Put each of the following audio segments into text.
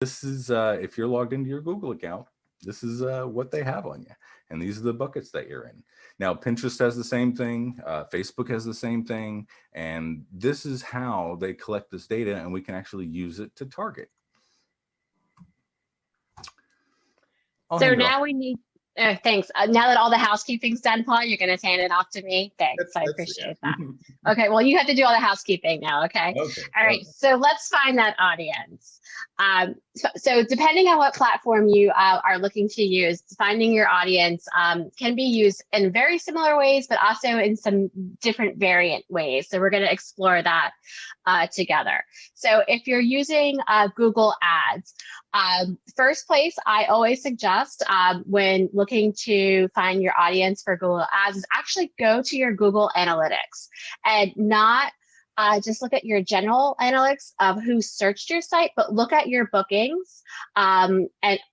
this is, if you're logged into your Google account, this is what they have on you. And these are the buckets that you're in. Now, Pinterest has the same thing. Facebook has the same thing. And this is how they collect this data, and we can actually use it to target. So now we need, thanks. Now that all the housekeeping's done, Paul, you're going to hand it off to me. Thanks. I appreciate that. Okay. Well, you have to do all the housekeeping now. Okay. All right. So let's find that audience. So depending on what platform you are looking to use, finding your audience can be used in very similar ways, but also in some different variant ways. So we're going to explore that together. So if you're using Google Ads, first place I always suggest when looking to find your audience for Google Ads is actually go to your Google Analytics and not just look at your general analytics of who searched your site, but look at your bookings and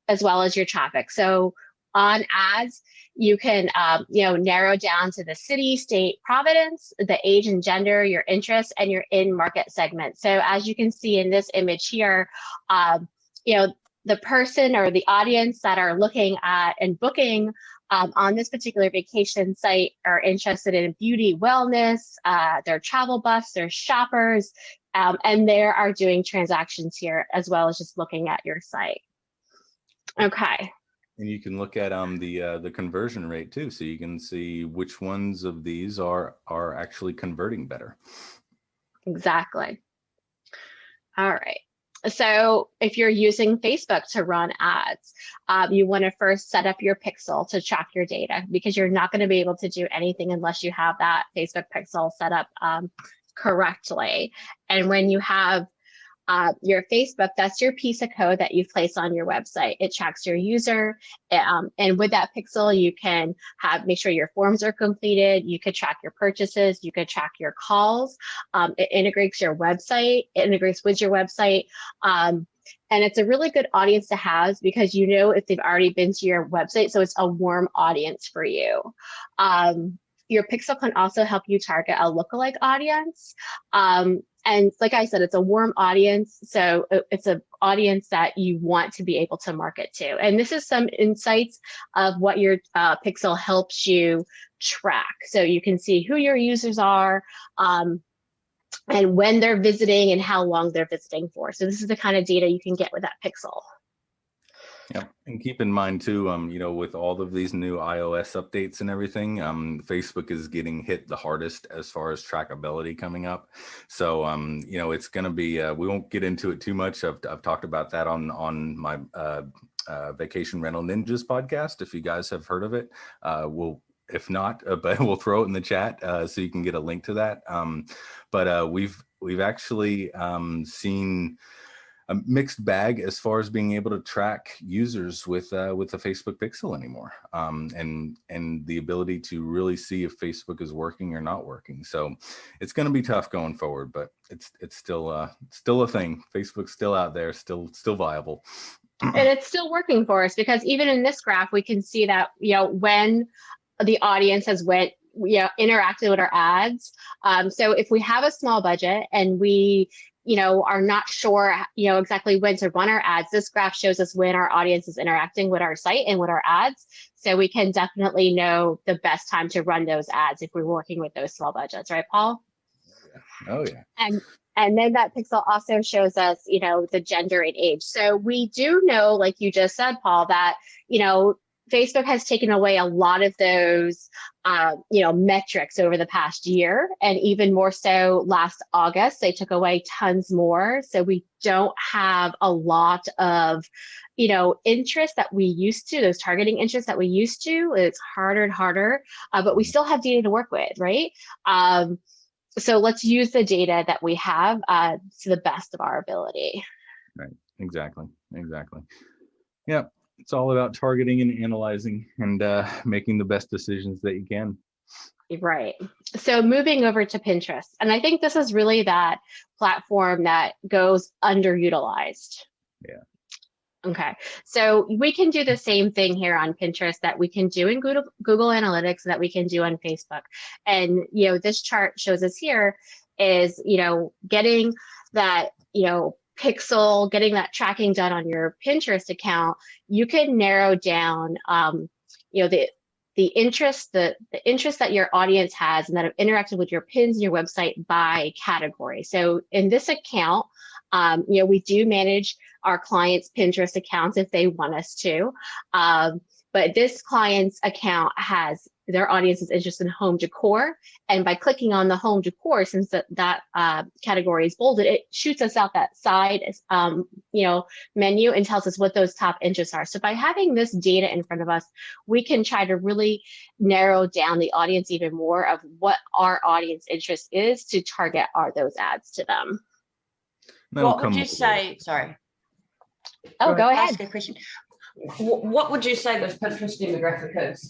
as well as your traffic. So on ads, you can narrow down to the city, state, province, the age and gender, your interests, and your in-market segment. So as you can see in this image here, the person or the audience that are looking at and booking on this particular vacation site are interested in beauty, wellness, they're travel buffs, they're shoppers, and they are doing transactions here as well as just looking at your site. Okay. And you can look at the conversion rate too, so you can see which ones of these are actually converting better. Exactly. All right. So if you're using Facebook to run ads, you want to first set up your pixel to track your data, because you're not going to be able to do anything unless you have that Facebook pixel set up correctly. And when you have your Facebook, that's your piece of code that you place on your website. It tracks your user, and with that pixel, you can make sure your forms are completed. You could track your purchases. You could track your calls. It integrates your website. It integrates with your website. And it's a really good audience to have, because you know if they've already been to your website, so it's a warm audience for you. Your pixel can also help you target a lookalike audience. And like I said, it's a warm audience. So it's an audience that you want to be able to market to. And this is some insights of what your pixel helps you track. So you can see who your users are, and when they're visiting and how long they're visiting for. So this is the kind of data you can get with that pixel. Yeah, and keep in mind too, with all of these new iOS updates and everything, Facebook is getting hit the hardest as far as trackability coming up. So, it's going to be, we won't get into it too much. I've talked about that on my Vacation Rental Ninjas podcast. If you guys have heard of it, if not, but we'll throw it in the chat so you can get a link to that. But we've actually seen a mixed bag as far as being able to track users with the Facebook pixel anymore, and the ability to really see if Facebook is working or not working. So it's going to be tough going forward, but it's still a thing. Facebook's still out there, still viable. And it's still working for us, because even in this graph, we can see that, when the audience has interacted with our ads. So if we have a small budget and we are not sure, exactly when to run our ads, this graph shows us when our audience is interacting with our site and with our ads. So we can definitely know the best time to run those ads if we're working with those small budgets, right, Paul? Oh yeah. And then that pixel also shows us, the gender and age. So we do know, like you just said, Paul, that, Facebook has taken away a lot of those, metrics over the past year, and even more so last August, they took away tons more. So we don't have a lot of, interest that we used to, those targeting interests that we used to. It's harder and harder, but we still have data to work with, right? So let's use the data that we have to the best of our ability. Right. Exactly. Yeah. It's all about targeting and analyzing and making the best decisions that you can. Right. So moving over to Pinterest. And I think this is really that platform that goes underutilized. Yeah. Okay. So we can do the same thing here on Pinterest that we can do in Google Analytics, that we can do on Facebook. And, this chart shows us here is, getting that, pixel, getting that tracking done on your Pinterest account, you can narrow down, the interest that your audience has and that have interacted with your pins and your website by category. So in this account, we do manage our clients' Pinterest accounts if they want us to. But this client's account has their audience is interested in home decor. And by clicking on the home decor, since that category is bolded, it shoots us out that side, menu and tells us what those top interests are. So by having this data in front of us, we can try to really narrow down the audience even more of what our audience interest is to target those ads to them. What would you say? Sorry. Oh, go ahead. Ask a question. What would you say this Pinterest demographic is?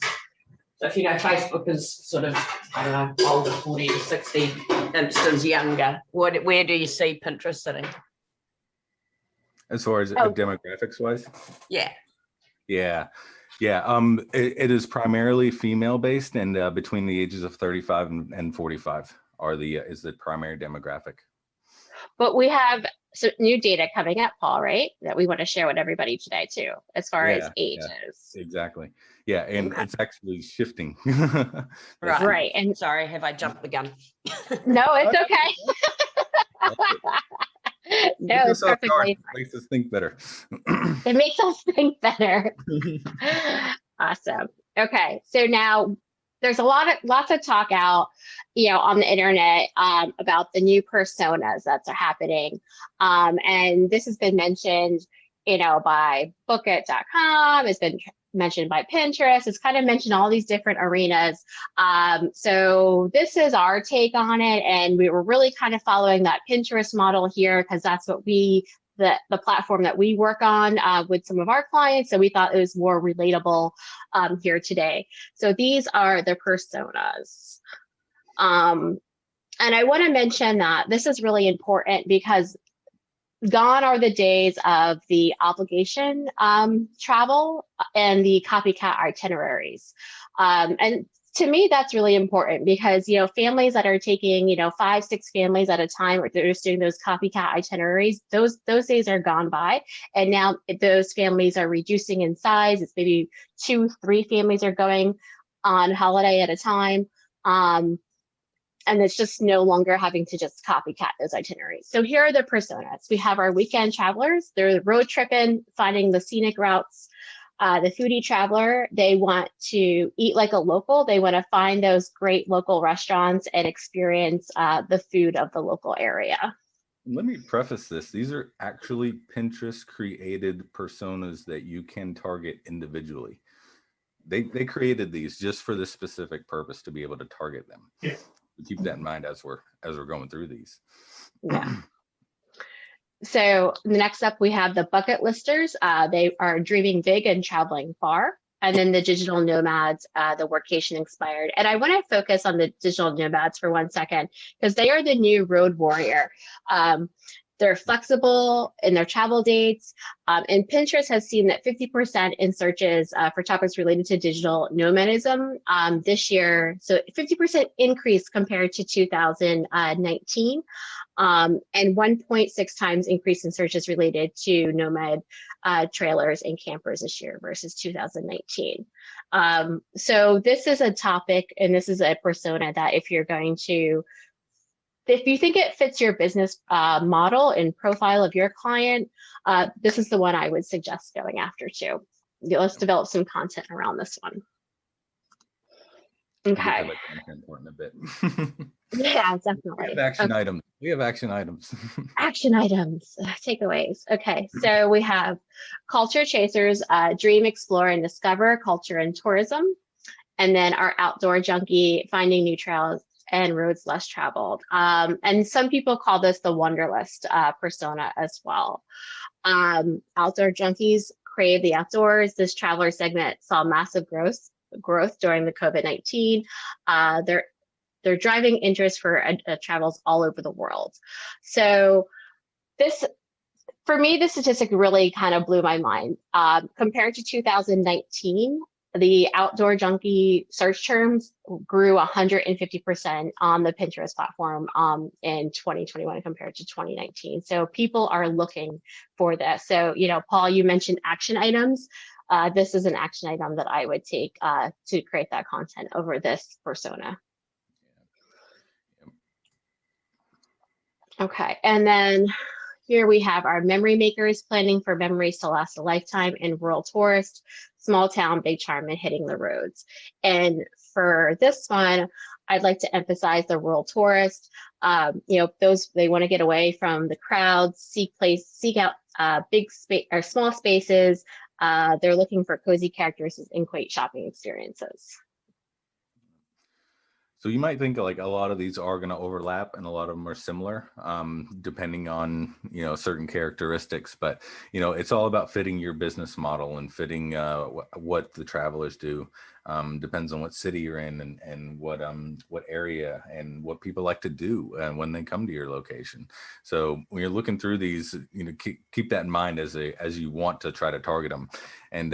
So if Facebook is sort of, I don't know, older, 40 to 60, Insta's younger, where do you see Pinterest sitting? As far as demographics wise? Yeah. Yeah. It is primarily female based, and between the ages of 35 and 45 is the primary demographic. But we have some new data coming up, Paul, right? That we want to share with everybody today too, as far as ages. Yeah, exactly. Yeah, and it's actually shifting. Right. And sorry, have I jumped the gun? No, it's okay. No, it's perfectly fine. It makes us think better. It makes us think better. Awesome. Okay, so now there's lots of talk out, on the internet about the new personas that are happening. And this has been mentioned, by bookit.com. It's been mentioned by Pinterest. It's kind of mentioned all these different arenas. So this is our take on it. And we were really kind of following that Pinterest model here because that's what the platform that we work on with some of our clients. So we thought it was more relatable here today. So these are the personas. And I want to mention that this is really important because gone are the days of the obligation travel and the copycat itineraries. And to me, that's really important because, families that are taking, 5-6 families at a time, or they're just doing those copycat itineraries, those days are gone by. And now those families are reducing in size. It's maybe 2-3 families are going on holiday at a time. And it's just no longer having to just copycat those itineraries. So here are the personas. We have our weekend travelers. They're road tripping, finding the scenic routes. The foodie traveler, they want to eat like a local. They want to find those great local restaurants and experience the food of the local area. Let me preface this. These are actually Pinterest created personas that you can target individually. They created these just for this specific purpose to be able to target them. Yeah. Keep that in mind as we're going through these. Yeah. So next up, we have the bucket listers. They are dreaming big and traveling far. And then the digital nomads, the workation inspired. And I want to focus on the digital nomads for 1 second, because they are the new road warrior. They're flexible in their travel dates. And Pinterest has seen that 50% in searches for topics related to digital nomadism this year. So 50% increase compared to 2019. And 1.6 times increase in searches related to nomad trailers and campers this year versus 2019. So this is a topic, and this is a persona that if you think it fits your business model and profile of your client, this is the one I would suggest going after too. Let's develop some content around this one. Okay. I like important a bit. Yeah, definitely. We have action items. Action items, takeaways. Okay, so we have culture chasers, dream, explore, and discover culture and tourism. And then our outdoor junkie, finding new trails and roads less traveled. And some people call this the wanderlust persona as well. Outdoor junkies crave the outdoors. This traveler segment saw massive growth during the COVID-19. They're driving interest for travels all over the world. So for me, the statistic really kind of blew my mind. Compared to 2019, the outdoor junkie search terms grew 150% on the Pinterest platform in 2021 compared to 2019. So people are looking for this. So, you know, Paul, you mentioned action items. This is an action item that I would take to create that content over this persona. Okay, and then here we have our memory makers planning for memories to last a lifetime in rural tourist, small town, big charm, and hitting the roads. And for this one, I'd like to emphasize the rural tourist. You know, those, they want to get away from the crowds, seek out big space or small spaces. They're looking for cozy characters and quaint shopping experiences. So you might think like a lot of these are going to overlap and a lot of them are similar, depending on, you know, certain characteristics. But, you know, it's all about fitting your business model and fitting what the travelers do. Depends on what city you're in and what area and what people like to do when they come to your location. So when you're looking through these, you know, keep that in mind as you want to try to target them. And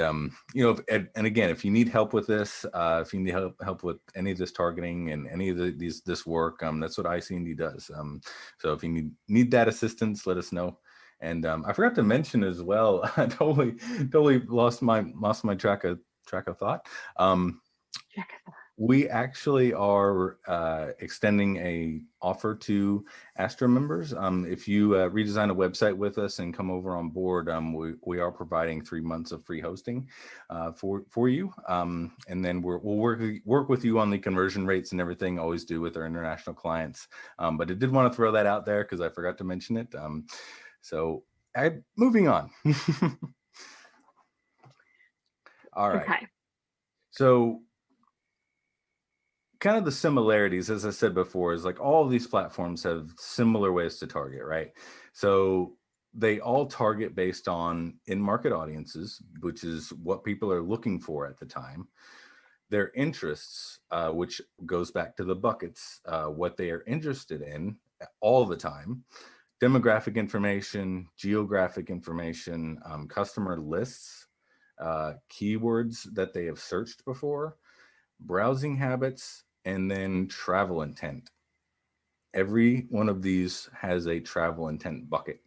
you know, and again, if you need help with this, if you need help with any of this targeting and any of this work, that's what ICND does. So if you need that assistance, let us know. And I forgot to mention as well, I totally lost my track of thought. We actually are extending a offer to ASTRA members. If you redesign a website with us and come over on board, we are providing 3 months of free hosting for you. And then we'll work with you on the conversion rates and everything, always do with our international clients. But I did want to throw that out there because I forgot to mention it. So moving on. All right. Okay. So kind of the similarities, as I said before, is like all of these platforms have similar ways to target, right? So they all target based on in-market audiences, which is what people are looking for at the time, their interests, which goes back to the buckets, what they are interested in all the time, demographic information, geographic information, customer lists, keywords that they have searched before, browsing habits, and then travel intent. Every one of these has a travel intent bucket,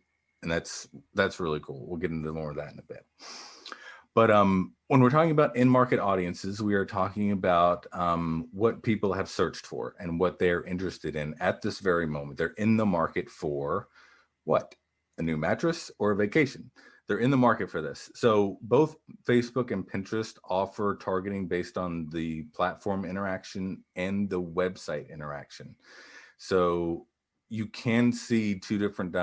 and that's really cool. We'll get into more of that in a bit. But when we're talking about in-market audiences, we are talking about what people have searched for and what they're interested in at this very moment. They're in the market for what? A new mattress or a vacation. They're in the market for this. So both Facebook and Pinterest offer targeting based on the platform interaction and the website interaction. So you can see two different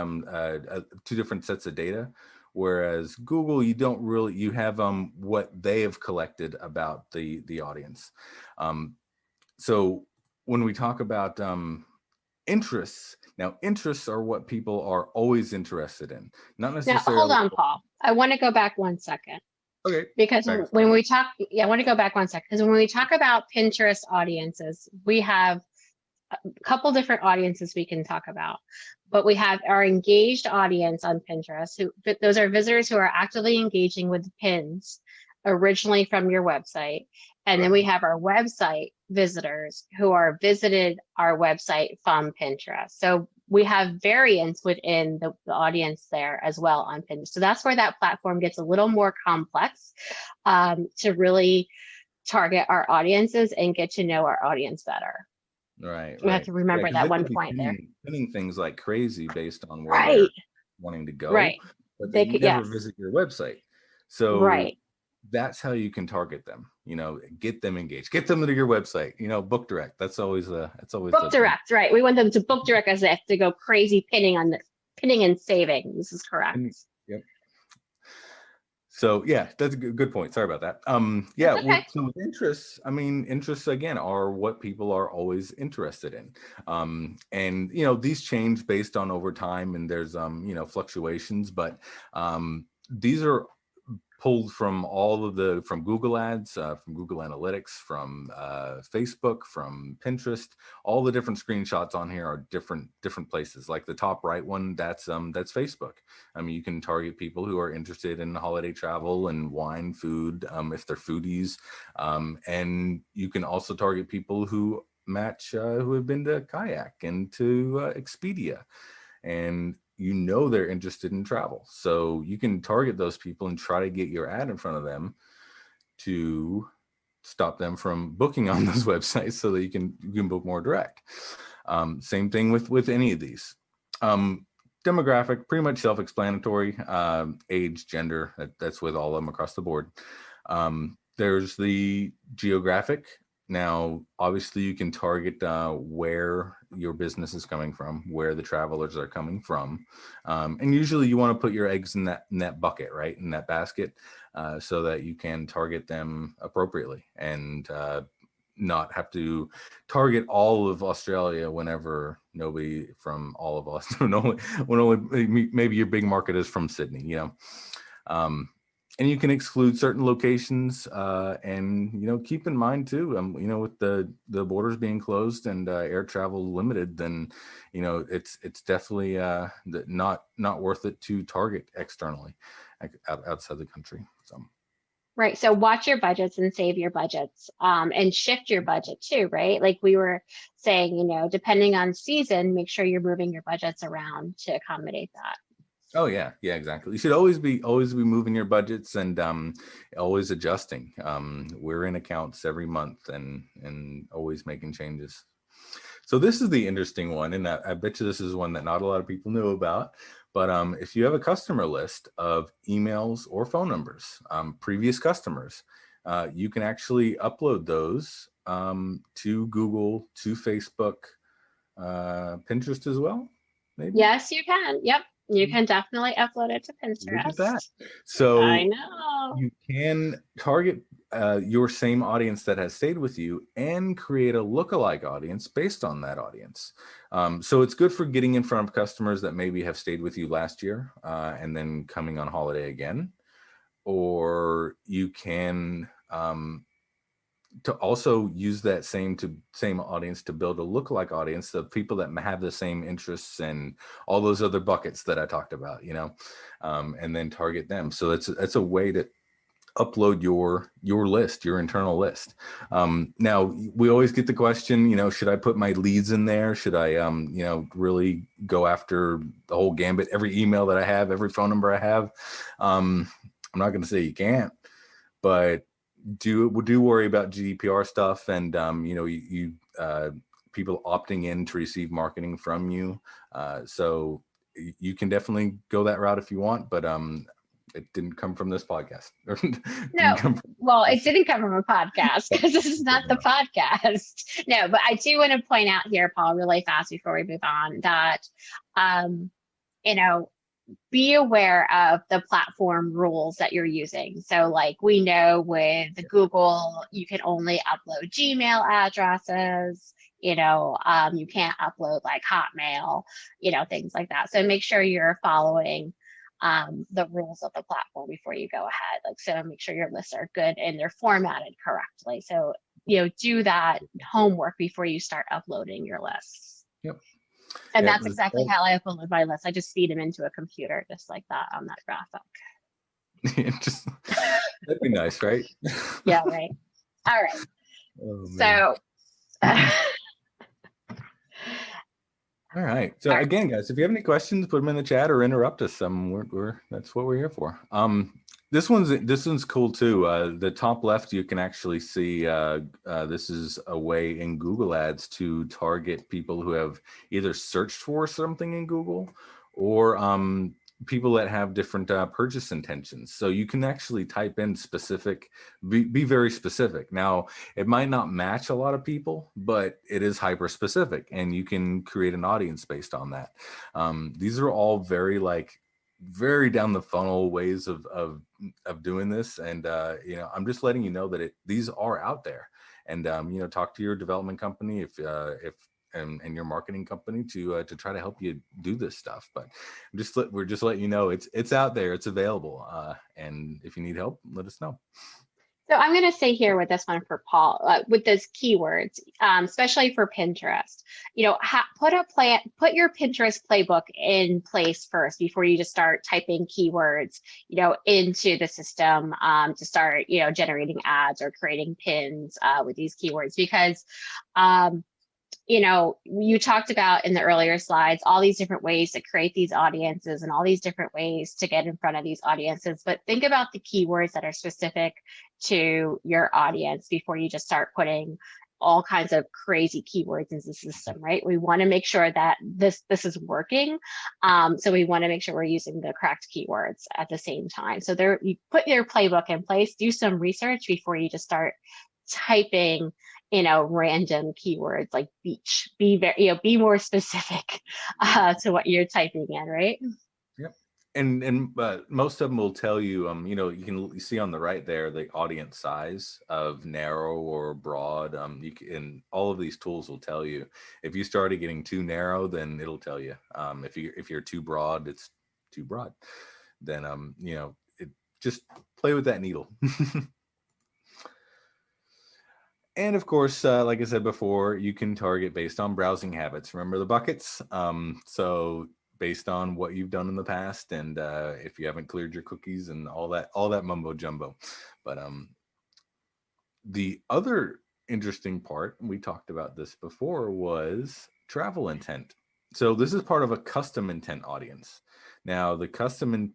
sets of data, whereas Google, you don't really, you have what they have collected about the audience. So when we talk about interests, now interests are what people are always interested in, not necessarily. Now, hold on, Paul. I want to go back 1 second. Okay. Because when we talk, I want to go back 1 second, because when we talk about Pinterest audiences, we have a couple different audiences we can talk about, but we have our engaged audience on Pinterest, those are visitors who are actively engaging with the pins originally from your website. And then we have our website visitors who are visited our website from Pinterest. So we have variants within the audience there as well on Pinterest. So that's where that platform gets a little more complex to really target our audiences and get to know our audience better. Right. We have to remember that one point there. Pinning things like crazy based on where they're wanting to go. Right. But they never visit your website. So that's how you can target them, you know, get them engaged, get them to your website, you know, book direct. That's always book direct, right? We want them to book direct as they have to go crazy pinning and saving. This is correct. Yep. So yeah, that's a good point. Sorry about that. Yeah. Okay. So with interests, I mean, interests again are what people are always interested in. And you know, these change based on over time and there's you know, fluctuations, but these are pulled from from Google Ads, from Google Analytics, from Facebook, from Pinterest. All the different screenshots on here are different places. Like the top right one, that's Facebook. I mean, you can target people who are interested in holiday travel and wine, food, if they're foodies, and you can also target people who match who have been to Kayak and to Expedia, and you know they're interested in travel. So you can target those people and try to get your ad in front of them to stop them from booking on those websites so that you can book more direct. Same thing with any of these. Demographic, pretty much self-explanatory. Age, gender, that's with all of them across the board. There's the geographic. Now, obviously, you can target where your business is coming from, where the travelers are coming from. And usually you want to put your eggs in that bucket, right? In that basket, so that you can target them appropriately and not have to target all of Australia whenever nobody from all of Australia, when only maybe your big market is from Sydney, you know. And you can exclude certain locations, and keep in mind too, with the borders being closed and air travel limited, then it's definitely not worth it to target externally outside the country. So. Right. So watch your budgets and save your budgets, and shift your budget too, right? Like we were saying, depending on season, make sure you're moving your budgets around to accommodate that. Oh yeah, exactly. You should always be moving your budgets and always adjusting. We're in accounts every month and always making changes. So this is the interesting one, and I bet you this is one that not a lot of people know about. But if you have a customer list of emails or phone numbers, previous customers, you can actually upload those to Google, to Facebook, Pinterest as well. Maybe? Yes, you can. Yep. You can definitely upload it to Pinterest. Look at that. So I know. You can target your same audience that has stayed with you and create a lookalike audience based on that audience. So it's good for getting in front of customers that maybe have stayed with you last year and then coming on holiday again. Or you can to also use that same audience to build a lookalike audience, the people that have the same interests and all those other buckets that I talked about, and then target them. So that's a way to upload your list, your internal list. Now we always get the question, should I put my leads in there? Should I, really go after the whole gambit, every email that I have, every phone number I have? I'm not going to say you can't, but do worry about GDPR stuff and people opting in to receive marketing from you. So you can definitely go that route if you want, but it didn't come from this podcast. No, it didn't come from a podcast because this is not the podcast. No, but I do want to point out here, Paul, really fast before we move on, that be aware of the platform rules that you're using. So like we know with Google, you can only upload Gmail addresses, you can't upload like Hotmail, things like that. So make sure you're following the rules of the platform before you go ahead. So make sure your lists are good and they're formatted correctly. So, do that homework before you start uploading your lists. Yep. And that's exactly how I upload my list. I just feed them into a computer, just like that on that graphic. That'd be nice, right? Yeah, right. All right. Oh, so. All right. So again, guys, if you have any questions, put them in the chat or interrupt us. That's what we're here for. This one's cool too. The top left, you can actually see this is a way in Google Ads to target people who have either searched for something in Google or people that have different purchase intentions. So you can actually type in specific, be very specific. Now, it might not match a lot of people, but it is hyper specific and you can create an audience based on that. These are all very down the funnel ways of doing this. And, I'm just letting you know that these are out there and, talk to your development company if and your marketing company to try to help you do this stuff. But we're just letting you know it's out there, it's available, and if you need help, let us know. So I'm going to say here with this one for Paul, with those keywords, especially for Pinterest, put your Pinterest playbook in place first before you just start typing keywords, into the system to start, generating ads or creating pins with these keywords, because you talked about in the earlier slides, all these different ways to create these audiences and all these different ways to get in front of these audiences. But think about the keywords that are specific to your audience before you just start putting all kinds of crazy keywords into the system, right? We want to make sure that this is working. So we want to make sure we're using the correct keywords at the same time. So you put your playbook in place, do some research before you just start typing random keywords like beach. Be more specific to what you're typing in, right? Yep. And most of them will tell you, you can see on the right there the audience size of narrow or broad. And all of these tools will tell you if you started getting too narrow, then it'll tell you. If you're too broad, it's too broad. Then just play with that needle. And of course, like I said before, you can target based on browsing habits. Remember the buckets? So based on what you've done in the past, and if you haven't cleared your cookies and all that mumbo jumbo. But the other interesting part, we talked about this before, was travel intent. So this is part of a custom intent audience. Now, the custom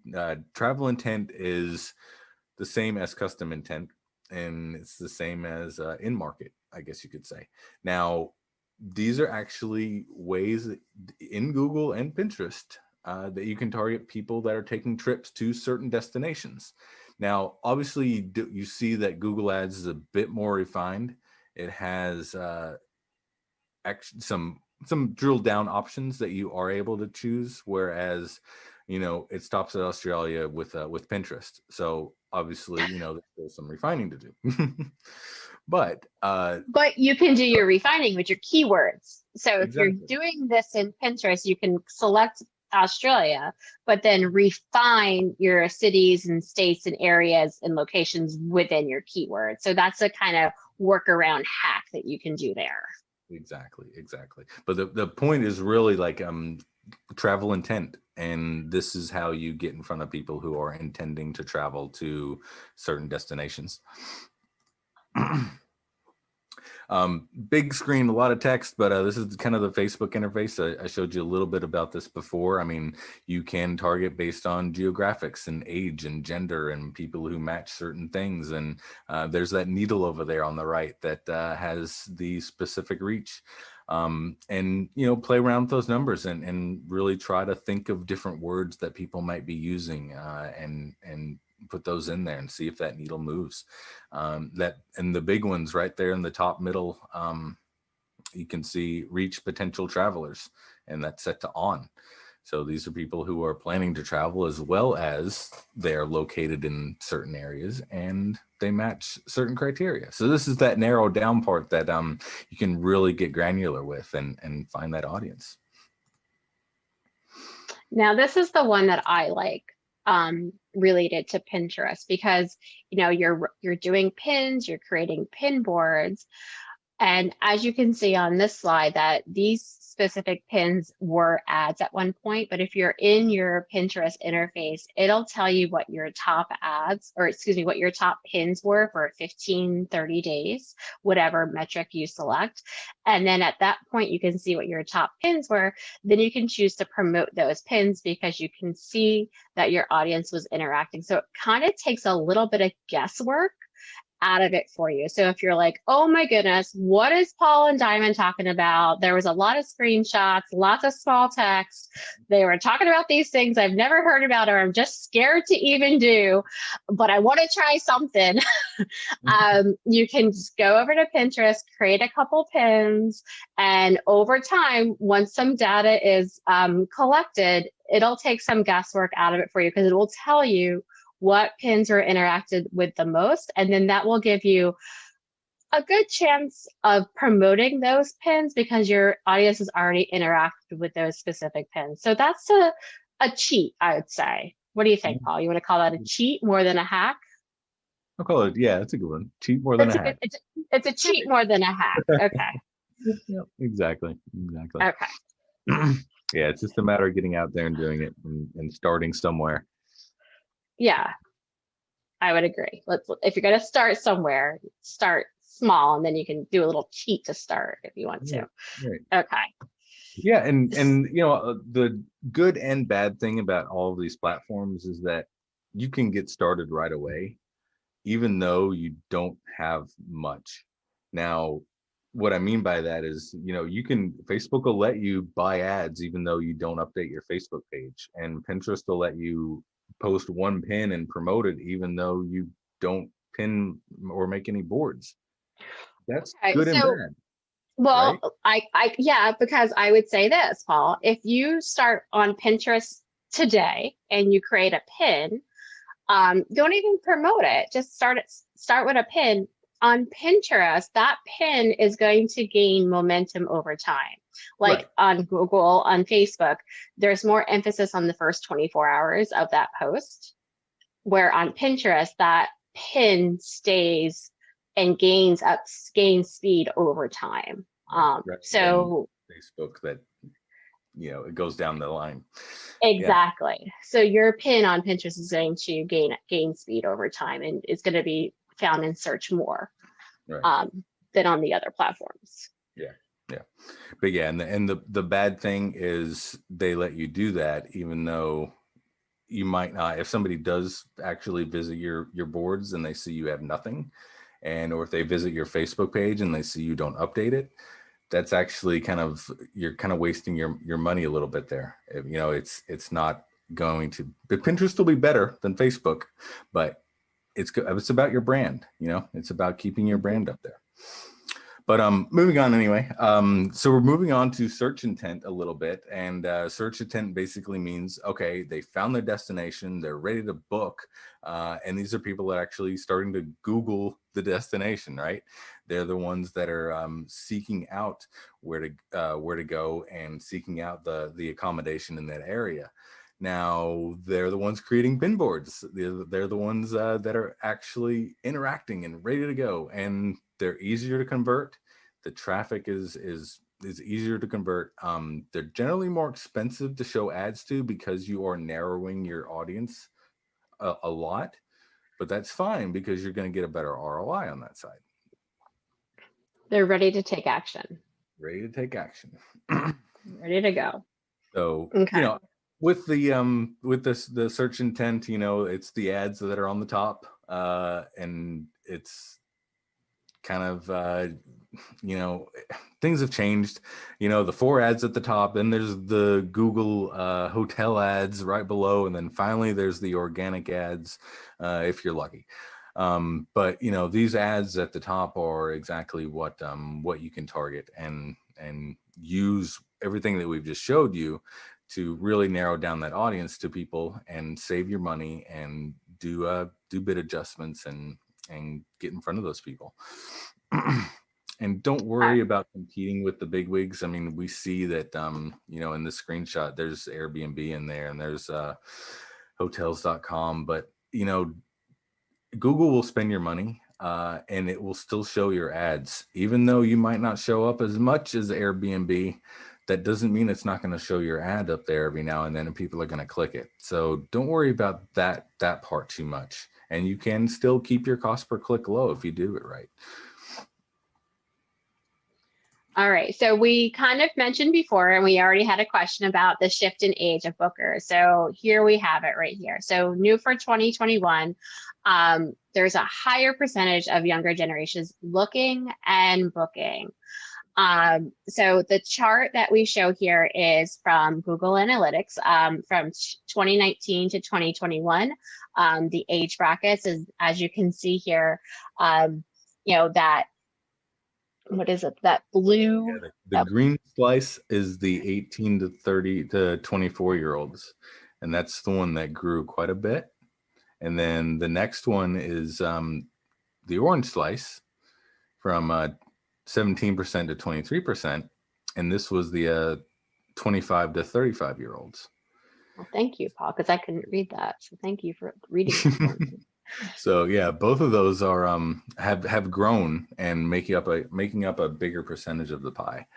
travel intent is the same as custom intent, and it's the same as in market, I guess you could say. Now, these are actually ways in Google and Pinterest that you can target people that are taking trips to certain destinations. Now, obviously, you see that Google Ads is a bit more refined. It has some drill down options that you are able to choose, whereas it stops at Australia with Pinterest. So obviously, there's still some refining to do. But you can do your refining with your keywords. So if Exactly. you're doing this in Pinterest, you can select Australia, but then refine your cities and states and areas and locations within your keywords. So that's a kind of workaround hack that you can do there. Exactly. But the point is really like travel intent, and this is how you get in front of people who are intending to travel to certain destinations. Big screen, a lot of text, but this is kind of the Facebook interface. I showed you a little bit about this before. I mean, you can target based on geographics and age and gender and people who match certain things. And there's that needle over there on the right that has the specific reach. And play around with those numbers and really try to think of different words that people might be using and put those in there and see if that needle moves. And the big ones right there in the top middle, you can see reach potential travelers, and that's set to on. So these are people who are planning to travel, as well as they're located in certain areas and they match certain criteria. So this is that narrow down part that you can really get granular with and find that audience. Now, this is the one that I like related to Pinterest, because you're doing pins, you're creating pin boards. And as you can see on this slide, that these specific pins were ads at one point, but if you're in your Pinterest interface, it'll tell you what your top what your top pins were for 15, 30 days, whatever metric you select. And then at that point, you can see what your top pins were. Then you can choose to promote those pins because you can see that your audience was interacting. So it kind of takes a little bit of guesswork out of it for you. So if you're like, oh my goodness, what is Paul and Diamond talking about? There was a lot of screenshots, lots of small text. They were talking about these things I've never heard about, or I'm just scared to even do, but I want to try something. You can just go over to Pinterest, create a couple pins, and over time, once some data is collected, it'll take some guesswork out of it for you, because it will tell you what pins are interacted with the most. And then that will give you a good chance of promoting those pins because your audience has already interacted with those specific pins. So that's a cheat, I would say. What do you think, Paul? You want to call that a cheat more than a hack? I'll call it, yeah, that's a good one. Cheat more than a hack. It's a cheat more than a hack. Okay. Yep, exactly. Okay. Yeah, it's just a matter of getting out there and doing it and starting somewhere. Yeah, I would agree. If you're going to start somewhere, start small, and then you can do a little cheat to start if you want to. Right. Okay. Yeah, and you know, the good and bad thing about all of these platforms is that you can get started right away, even though you don't have much. Now, what I mean by that is, you know, Facebook will let you buy ads even though you don't update your Facebook page, and Pinterest will let you post one pin and promote it even though you don't pin or make any boards. That's good and bad. Well, right? Yeah, because I would say this, Paul, if you start on Pinterest today and you create a pin, don't even promote it. Just start with a pin. On Pinterest, that pin is going to gain momentum over time. Like on Google, on Facebook, there's more emphasis on the first 24 hours of that post, where on Pinterest, that pin stays and gains speed over time. So Facebook, that, you know, it goes down the line. Exactly. Yeah. So your pin on Pinterest is going to gain speed over time and is going to be found in search more than on the other platforms. Yeah. But yeah, and the bad thing is they let you do that even though you might not. If somebody does actually visit your boards and they see you have nothing, or if they visit your Facebook page and they see you don't update it, that's actually you're kind of wasting your money a little bit there. You know, it's not going to, but Pinterest will be better than Facebook, but it's about your brand. You know, it's about keeping your brand up there. But moving on anyway. So we're moving on to search intent a little bit, and search intent basically means, okay, they found their destination, they're ready to book, and these are people that are actually starting to Google the destination, right? They're the ones that are seeking out where to go and seeking out the accommodation in that area. Now they're the ones creating pin boards. They're the ones that are actually interacting and ready to go, and they're easier to convert. The traffic is easier to convert. They're generally more expensive to show ads to because you are narrowing your audience a lot, but that's fine because you're going to get a better ROI on that side. They're ready to take action. Ready to take action. Ready to go. So, you know, with the search intent, you know, it's the ads that are on the top, and it's kind of you know, things have changed. You know, the 4 ads at the top, then there's the Google hotel ads right below, and then finally there's the organic ads if you're lucky. But you know, these ads at the top are exactly what you can target and use everything that we've just showed you to really narrow down that audience to people and save your money and do bid adjustments and get in front of those people. And don't worry about competing with the big wigs. I mean, we see that, you know, in the screenshot, there's Airbnb in there and there's hotels.com, but, you know, Google will spend your money and it will still show your ads. Even though you might not show up as much as Airbnb, that doesn't mean it's not going to show your ad up there every now and then and people are going to click it. So don't worry about that part too much. And you can still keep your cost per click low if you do it right. All right, so we kind of mentioned before, and we already had a question about the shift in age of bookers. So here we have it right here. So new for 2021, there's a higher percentage of younger generations looking and booking. So the chart that we show here is from Google Analytics from 2019 to 2021. The age brackets is, as you can see here, you know, that, what is it, that blue? Yeah, the green slice is the 18 to 30 to 24-year-olds. And that's the one that grew quite a bit. And then the next one is the orange slice. from 17% to 23%. And this was the 25 to 35-year-olds. Well, thank you, Paul, because I couldn't read that. So thank you for reading that for me. So yeah, both of those are have grown and making up a bigger percentage of the pie,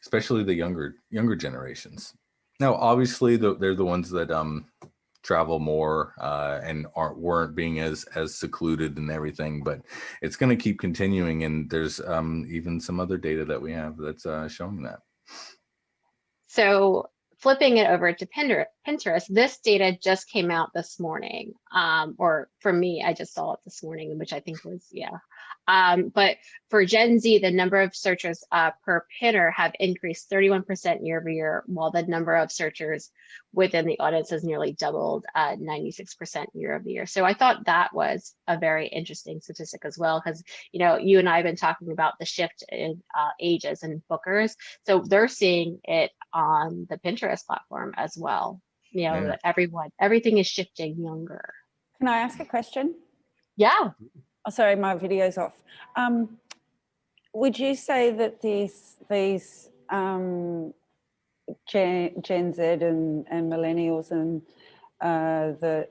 especially the younger generations. Now, obviously, they're the ones that travel more and weren't being as secluded and everything, but it's going to keep continuing. And there's even some other data that we have that's showing that. So flipping it over to Pinterest, this data just came out this morning, or for me, I just saw it this morning, which I think was, but for Gen Z, the number of searchers per pinner have increased 31% year over year, while the number of searchers within the audience has nearly doubled, 96% year over year. So I thought that was a very interesting statistic as well, because you and I have been talking about the shift in ages and bookers. So they're seeing it on the Pinterest platform as well. That everything is shifting younger. Can I ask a question? Yeah. Oh, sorry, my video's off. Would you say that these Gen Z and millennials and the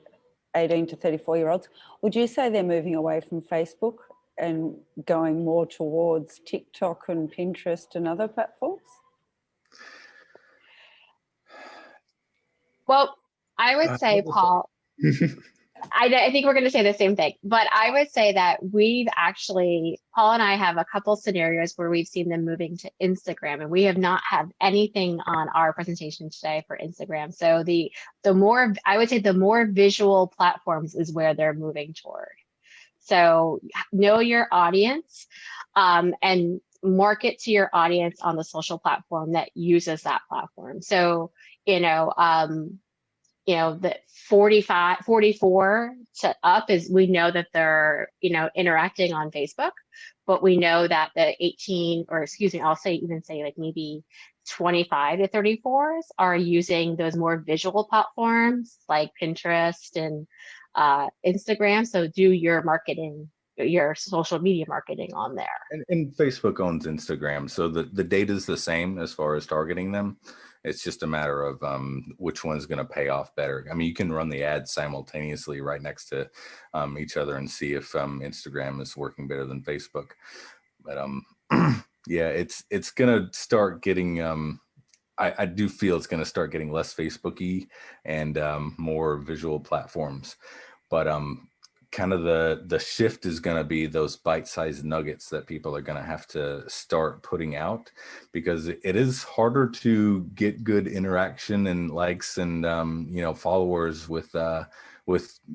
18 to 34-year-olds, would you say they're moving away from Facebook and going more towards TikTok and Pinterest and other platforms? Well, I would say, Paul, I think we're going to say the same thing, but I would say that Paul and I have a couple scenarios where we've seen them moving to Instagram, and we have not had anything on our presentation today for Instagram. So I would say the more visual platforms is where they're moving toward. So know your audience and market to your audience on the social platform that uses that platform. So, the 44 to up is, we know that they're, interacting on Facebook, but we know that the 18, or excuse me, I'll say like maybe 25 to 34s are using those more visual platforms like Pinterest and Instagram. So do your marketing, your social media marketing on there. And Facebook owns Instagram, so the data is the same as far as targeting them. It's just a matter of which one's going to pay off better. I mean, you can run the ads simultaneously right next to each other and see if Instagram is working better than Facebook. But yeah, it's going to start getting. I do feel it's going to start getting less Facebook-y and more visual platforms. But kind of the shift is going to be those bite-sized nuggets that people are going to have to start putting out, because it is harder to get good interaction and likes and followers with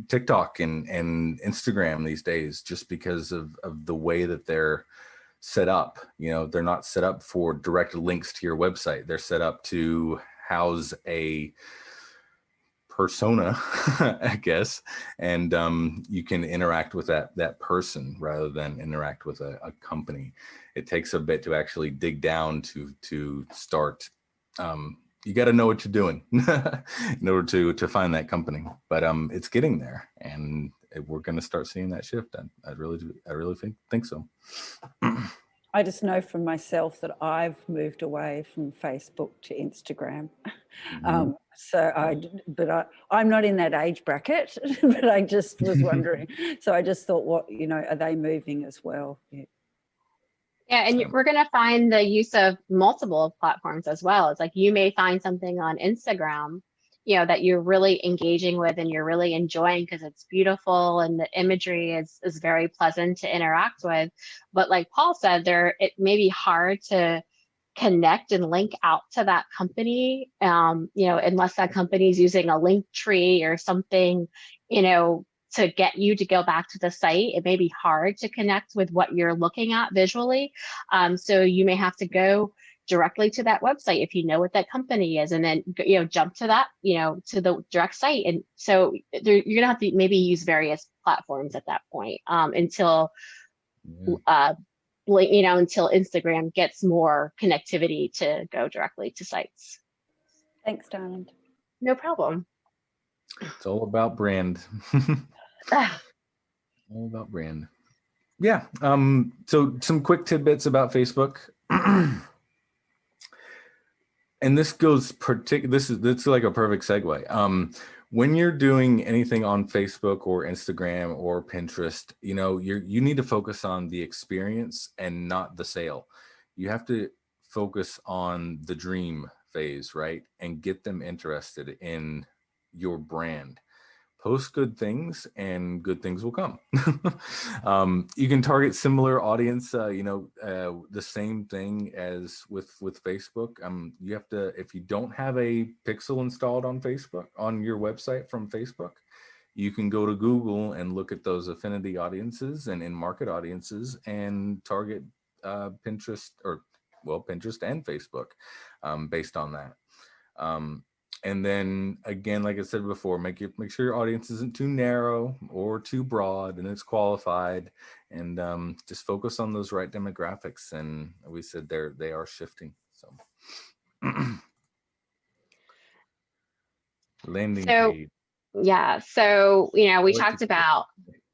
TikTok and Instagram these days, just because of the way that they're set up. They're not set up for direct links to your website. They're set up to house a persona, I guess, and you can interact with that person rather than interact with a company. It takes a bit to actually dig down to start. You got to know what you're doing in order to find that company, but it's getting there, and we're going to start seeing that shift. I really think so. I just know from myself that I've moved away from Facebook to Instagram. Mm-hmm. I'm not in that age bracket, but I just was wondering. So I just thought, are they moving as well? Yeah. Yeah, and we're going to find the use of multiple platforms as well. It's like you may find something on Instagram, that you're really engaging with and you're really enjoying because it's beautiful and the imagery is very pleasant to interact with. But like Paul said, it may be hard to connect and link out to that company, unless that company is using a link tree or something, to get you to go back to the site. It may be hard to connect with what you're looking at visually. So you may have to go directly to that website if you know what that company is, and then jump to that, to the direct site. And so you're gonna have to maybe use various platforms at that point until Instagram gets more connectivity to go directly to sites. Thanks, Diamond. No problem. It's all about brand. All about brand. Yeah. So some quick tidbits about Facebook. And this goes this is like a perfect segue. When you're doing anything on Facebook or Instagram or Pinterest, you need to focus on the experience and not the sale. You have to focus on the dream phase, right? And get them interested in your brand. Post good things and good things will come. You can target similar audience, the same thing as with Facebook. You have to, if you don't have a pixel installed on Facebook, on your website from Facebook, you can go to Google and look at those affinity audiences and in-market audiences and target Pinterest Pinterest and Facebook based on that. And then again, like I said before, make sure your audience isn't too narrow or too broad and it's qualified, and just focus on those right demographics. And we said they are shifting. So landing page. Yeah. So, we talked about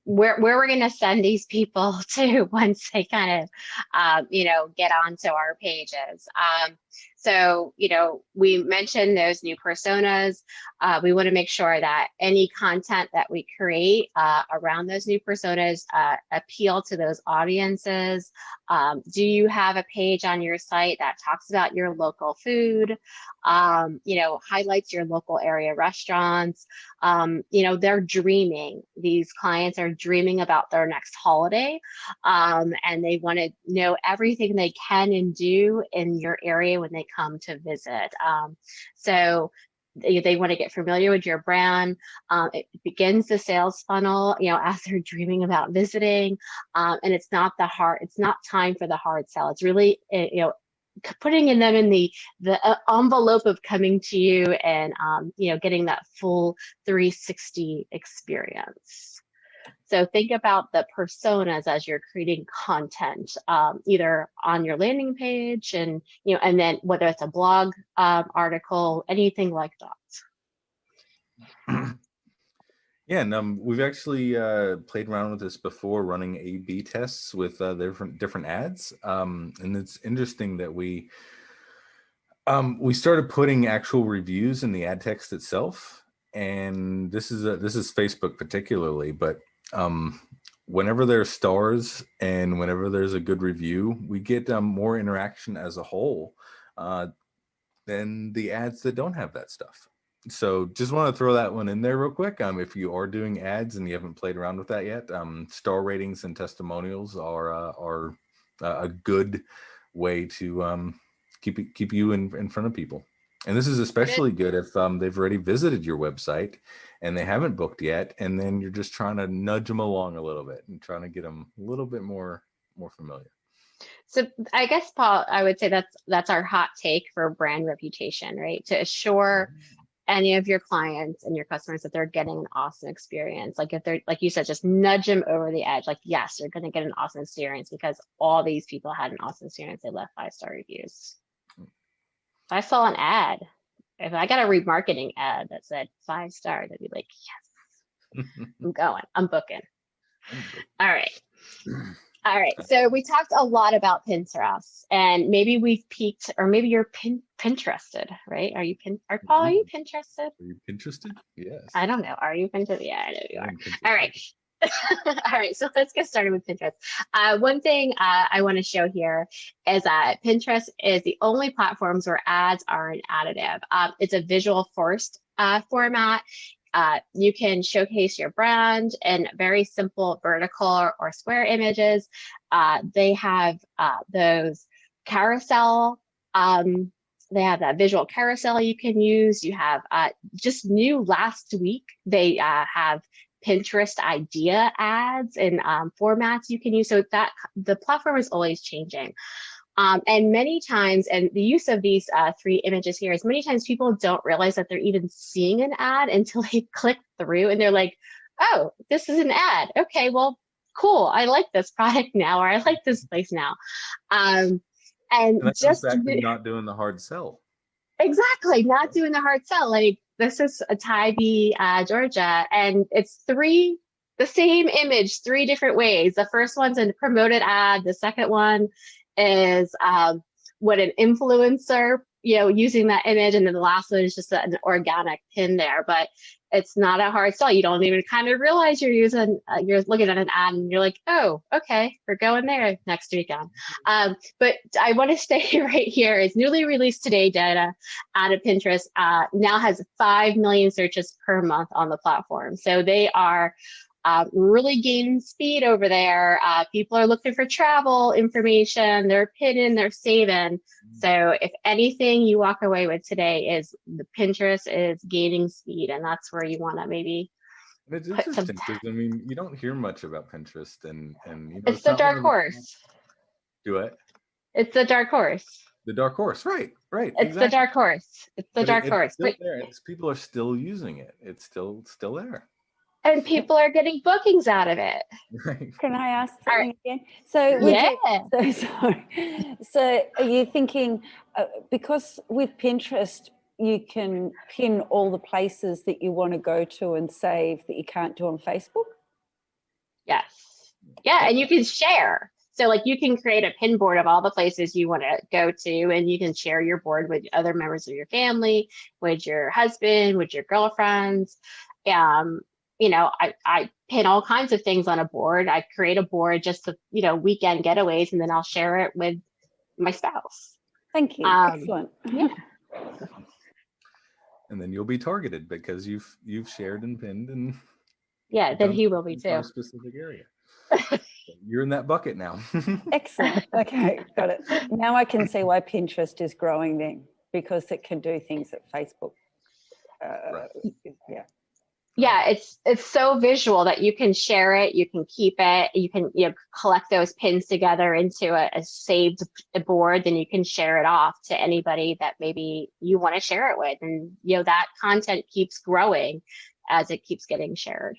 where we're going to send these people to once they kind of, get onto our pages. So, we mentioned those new personas. We want to make sure that any content that we create around those new personas appeal to those audiences. Do you have a page on your site that talks about your local food, highlights your local area restaurants? They're dreaming. These clients are dreaming about their next holiday, and they want to know everything they can and do in your area when they come to visit. So they want to get familiar with your brand. It begins the sales funnel, as they're dreaming about visiting. And it's not time for the hard sell. It's really, putting them in the envelope of coming to you and, getting that full 360 experience. So think about the personas as you're creating content, either on your landing page and then whether it's a blog article, anything like that. Yeah, and we've actually played around with this before, running A/B tests with different ads, and it's interesting that we started putting actual reviews in the ad text itself, and this is Facebook particularly, but whenever there's stars and whenever there's a good review, we get more interaction as a whole than the ads that don't have that stuff. So just want to throw that one in there real quick. If you are doing ads and you haven't played around with that yet, star ratings and testimonials are a good way to keep you in front of people. And this is especially good if they've already visited your website and they haven't booked yet, and then you're just trying to nudge them along a little bit and trying to get them a little bit more familiar. So I guess, Paul, I would say that's our hot take for brand reputation, right? To assure any of your clients and your customers that they're getting an awesome experience. Like if they're, like you said, just nudge them over the edge. Like, yes, you're going to get an awesome experience because all these people had an awesome experience. They left 5-star reviews. If I saw an ad, if I got a remarketing ad that said 5 stars, I'd be like, yes, I'm going, I'm booking. All right. All right. So we talked a lot about Pinterest, and maybe we've peaked, or maybe you're Pinterested, right? Are you Paul, are you Pinterested? Are you Pinterested? Yes. I don't know. Are you Pinterested? Yeah, I know you are. All right. All right, so let's get started with Pinterest. One thing I want to show here is that Pinterest is the only platforms where ads are an additive. It's a visual first format. You can showcase your brand in very simple vertical or square images. They have those carousel. They have that visual carousel you can use. You have just new last week, they have Pinterest idea ads and formats you can use. So that the platform is always changing. And many times, and the use of these 3 images here is many times people don't realize that they're even seeing an ad until they click through and they're like, oh, this is an ad. Okay, well, cool. I like this product now, or I like this place now. And just not doing the hard sell. Exactly, not doing the hard sell. Like, this is Tybee, Georgia, and it's 3 the same image 3 different ways. The first one's a promoted ad. The second one is what an influencer, using that image. And then the last one is just an organic pin there. But it's not a hard sell. You don't even kind of realize you're looking at an ad and you're like, oh, okay, we're going there next weekend. But I want to stay right here. It's newly released today data out of Pinterest now has 5 million searches per month on the platform. So they are really gaining speed over there. People are looking for travel information, they're pinning, they're saving. So if anything you walk away with today is the Pinterest is gaining speed, and that's where you want to maybe it's interesting because I mean you don't hear much about Pinterest and it's the dark horse. Do it. It's the dark horse. The dark horse, right? It's the dark horse. It's the dark horse. Still there. People are still using it. It's still there. And people are getting bookings out of it. Right. Can I ask something again? So, so are you thinking, because with Pinterest, you can pin all the places that you want to go to and save that you can't do on Facebook? Yes. Yeah, and you can share. So like you can create a pin board of all the places you want to go to, and you can share your board with other members of your family, with your husband, with your girlfriends. I pin all kinds of things on a board. I create a board just to, weekend getaways, and then I'll share it with my spouse. Thank you. Excellent. Yeah. And then you'll be targeted because you've shared and pinned and then he will be too. A specific area. You're in that bucket now. Excellent. Okay, got it. Now I can see why Pinterest is growing then, because it can do things that Facebook. Right. Yeah. Yeah, it's so visual that you can share it, you can keep it, you can collect those pins together into a saved board, then you can share it off to anybody that maybe you want to share it with, and that content keeps growing as it keeps getting shared.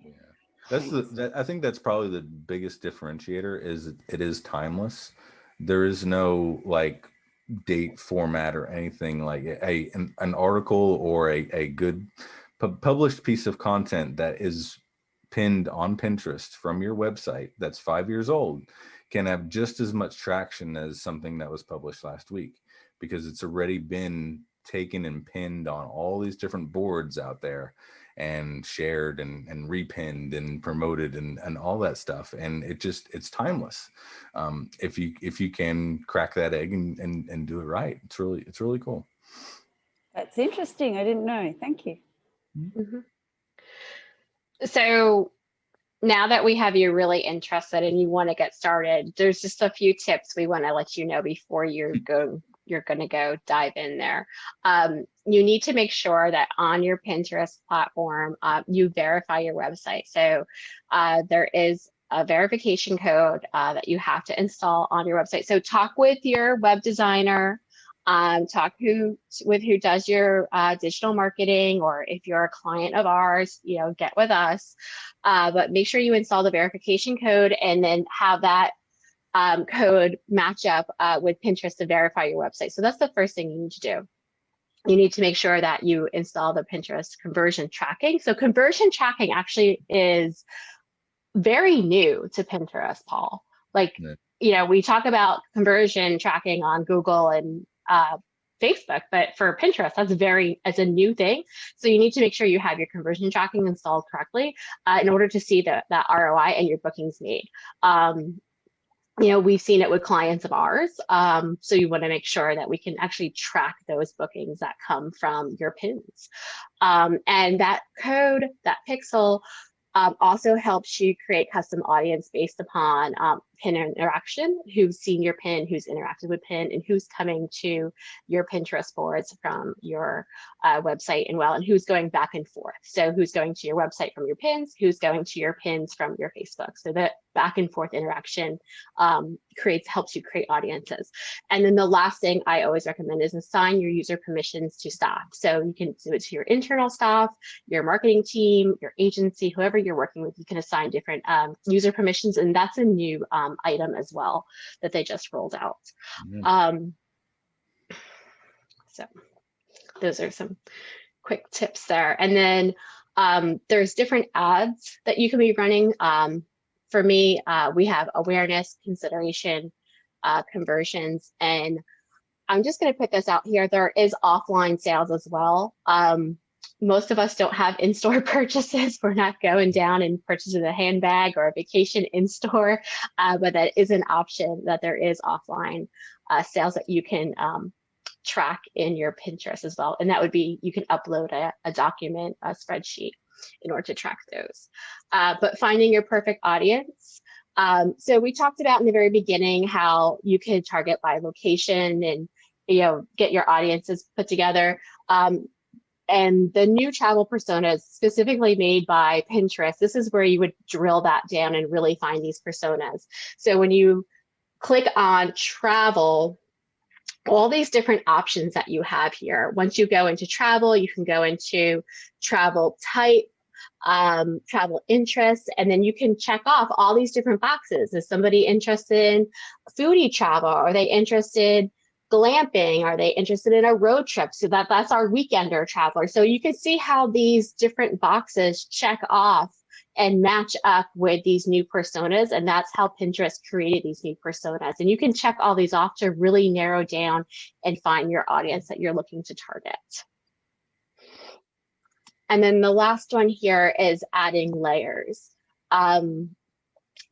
Yeah, I think that's probably the biggest differentiator is it is timeless. There is no like date format or anything like an article or a good published piece of content that is pinned on Pinterest from your website that's 5 years old can have just as much traction as something that was published last week, because it's already been taken and pinned on all these different boards out there and shared and repinned and promoted and all that stuff. And it's timeless. If you can crack that egg and do it right, it's really cool. That's interesting. I didn't know. Thank you. Mm-hmm. So now that we have you really interested and you want to get started, there's just a few tips we want to let you know before you're going to go dive in there. You need to make sure that on your Pinterest platform, you verify your website. So there is a verification code that you have to install on your website. So talk with your web designer. Talk with who does your digital marketing, or if you're a client of ours, get with us. But make sure you install the verification code and then have that code match up with Pinterest to verify your website. So that's the first thing you need to do. You need to make sure that you install the Pinterest conversion tracking. So conversion tracking actually is very new to Pinterest, Paul. We talk about conversion tracking on Google and Facebook, but for Pinterest, that's a new thing. So you need to make sure you have your conversion tracking installed correctly in order to see that ROI and your bookings made. We've seen it with clients of ours. So you want to make sure that we can actually track those bookings that come from your pins. And that code, that pixel, also helps you create custom audience based upon pin interaction, who's seen your pin, who's interacted with pin, and who's coming to your Pinterest boards from your website and who's going back and forth. So who's going to your website from your pins, who's going to your pins from your Facebook. So that back and forth interaction helps you create audiences. And then the last thing I always recommend is assign your user permissions to staff. So you can do it to your internal staff, your marketing team, your agency, whoever you're working with, you can assign different user permissions. And that's a new item as well that they just rolled out. Mm-hmm. So those are some quick tips there. And then There's different ads that you can be running. For me, we have awareness, consideration, conversions, and I'm just going to put this out here. There is offline sales as well. Most of us don't have in-store purchases. We're not going down and purchasing a handbag or a vacation in-store, but that is an option, that there is offline sales that you can track in your Pinterest as well. And that would be, you can upload a document, a spreadsheet in order to track those. But finding your perfect audience. So we talked about in the very beginning how you can target by location and, you know, get your audiences put together. And the new travel personas specifically made by Pinterest, this is where you would drill that down and really find these personas. So when you click on travel, all these different options that you have here. Once you go into travel, you can go into travel type, travel interests, and then you can check off all these different boxes. Is somebody interested in foodie travel? Are they interested glamping? Are they interested in a road trip? So that's our weekender traveler. So you can see how these different boxes check off and match up with these new personas. And that's how Pinterest created these new personas. And you can check all these off to really narrow down and find your audience that you're looking to target. And then the last one here is adding layers. You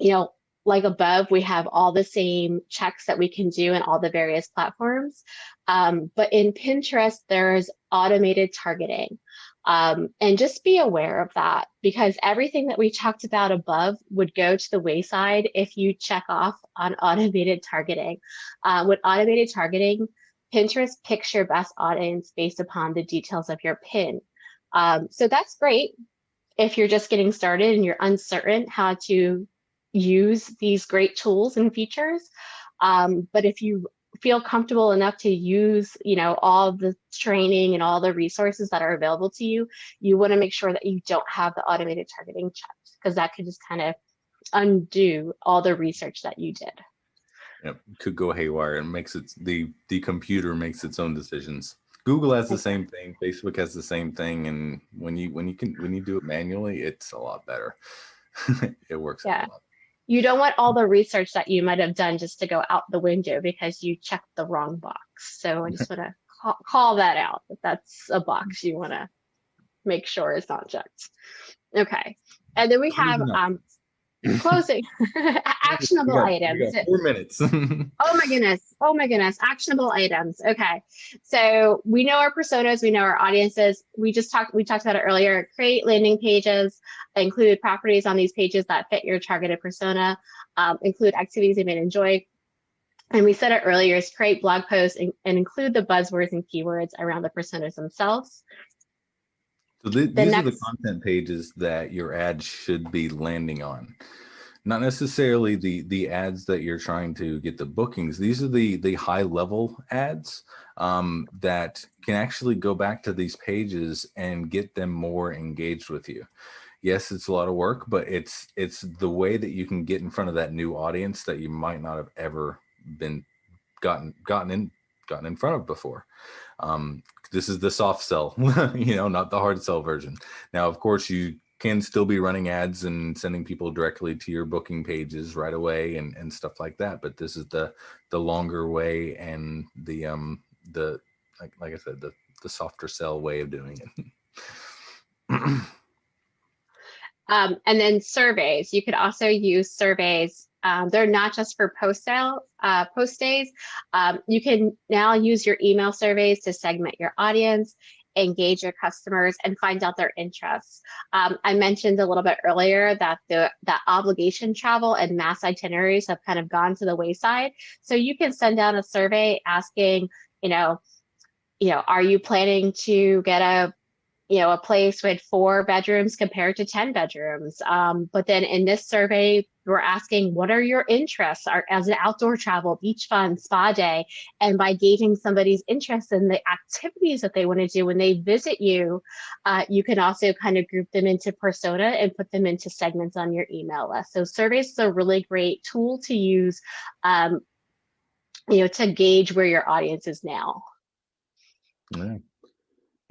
know, like above, we have all the same checks that we can do in all the various platforms. But in Pinterest, there's automated targeting. And just be aware of that, because everything that we talked about above would go to the wayside if you check off on automated targeting. With automated targeting, Pinterest picks your best audience based upon the details of your pin. So that's great if you're just getting started and you're uncertain how to use these great tools and features. But if you feel comfortable enough to use, you know, all the training and all the resources that are available to you, you want to make sure that you don't have the automated targeting checked, because that could just kind of undo all the research that you did. Yep, could go haywire and makes it, the computer makes its own decisions. Google has the same thing, Facebook has the same thing, and when you do it manually, it's a lot better. It works out a lot. You don't want all the research that you might have done just to go out the window because you checked the wrong box. So I just want to call that out. If that's a box you want to make sure is not checked. Okay. And then we have closing actionable items. 4 minutes. Oh my goodness. Actionable items. Okay. So we know our personas, we know our audiences. We talked about it earlier. Create landing pages, include properties on these pages that fit your targeted persona, include activities they may enjoy. And we said it earlier, is create blog posts and include the buzzwords and keywords around the personas themselves. So these are the content pages that your ads should be landing on. Not necessarily the ads that you're trying to get the bookings. These are the high level ads that can actually go back to these pages and get them more engaged with you. Yes, it's a lot of work, but it's the way that you can get in front of that new audience that you might not have ever been gotten in front of before. This is the soft sell, you know, not the hard sell version. Now, of course, you can still be running ads and sending people directly to your booking pages right away and stuff like that. But this is the longer way and the like I said, the softer sell way of doing it. And then surveys. You could also use surveys. They're not just for post days. You can now use your email surveys to segment your audience, engage your customers, and find out their interests. I mentioned a little bit earlier that that obligation travel and mass itineraries have kind of gone to the wayside. So you can send out a survey asking, you know, are you planning to get a place with 4 bedrooms compared to 10 bedrooms. But then in this survey, we're asking, what are your interests as an outdoor travel, beach fun, spa day? And by gauging somebody's interest in the activities that they want to do when they visit you, you can also kind of group them into persona and put them into segments on your email list. So surveys is a really great tool to use, to gauge where your audience is now. Yeah.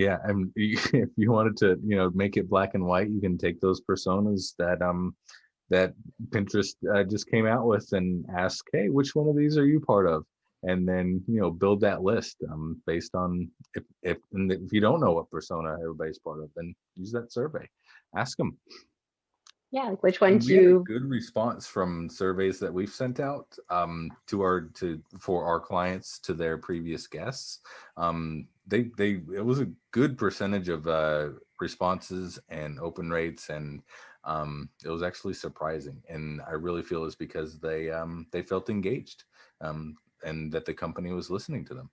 Yeah, and if you wanted to, make it black and white, you can take those personas that Pinterest just came out with and ask, hey, which one of these are you part of? And then build that list based on if you don't know what persona everybody's part of, then use that survey. Ask them. Yeah, like which one We had a good response from surveys that we've sent out for our clients to their previous guests. It was a good percentage of responses and open rates, and it was actually surprising. And I really feel it's because they felt engaged, and that the company was listening to them.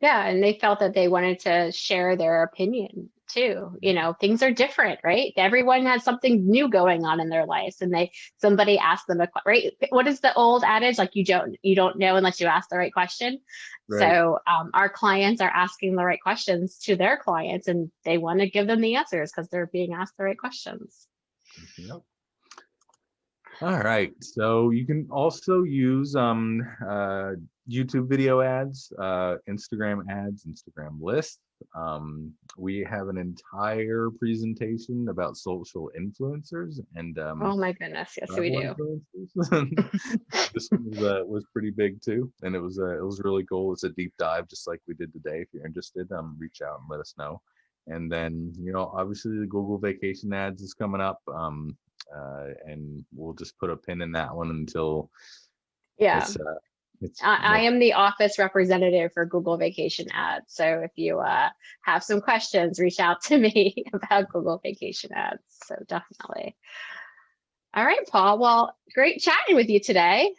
Yeah, and they felt that they wanted to share their opinion too. Things are different, right? Everyone has something new going on in their lives, and somebody asked them right. What is the old adage? Like you don't know unless you ask the right question. Right. So our clients are asking the right questions to their clients, and they want to give them the answers because they're being asked the right questions. Yep. All right, so you can also use YouTube video ads, Instagram ads, Instagram lists. We have an entire presentation about social influencers and oh my goodness, yes we do. This was pretty big too, and it was really cool. It's a deep dive just like we did today. If you're interested, reach out and let us know. And then obviously the Google vacation ads is coming up. And we'll just put a pin in that one until I am the office representative for Google Vacation Ads. So if you have some questions, reach out to me about Google Vacation Ads. So definitely. All right, Paul. Well, great chatting with you today.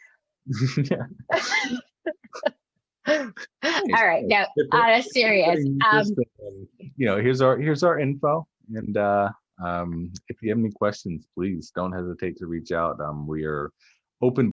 All right. Now, on a serious. Here's our info, and if you have any questions, please don't hesitate to reach out. We are open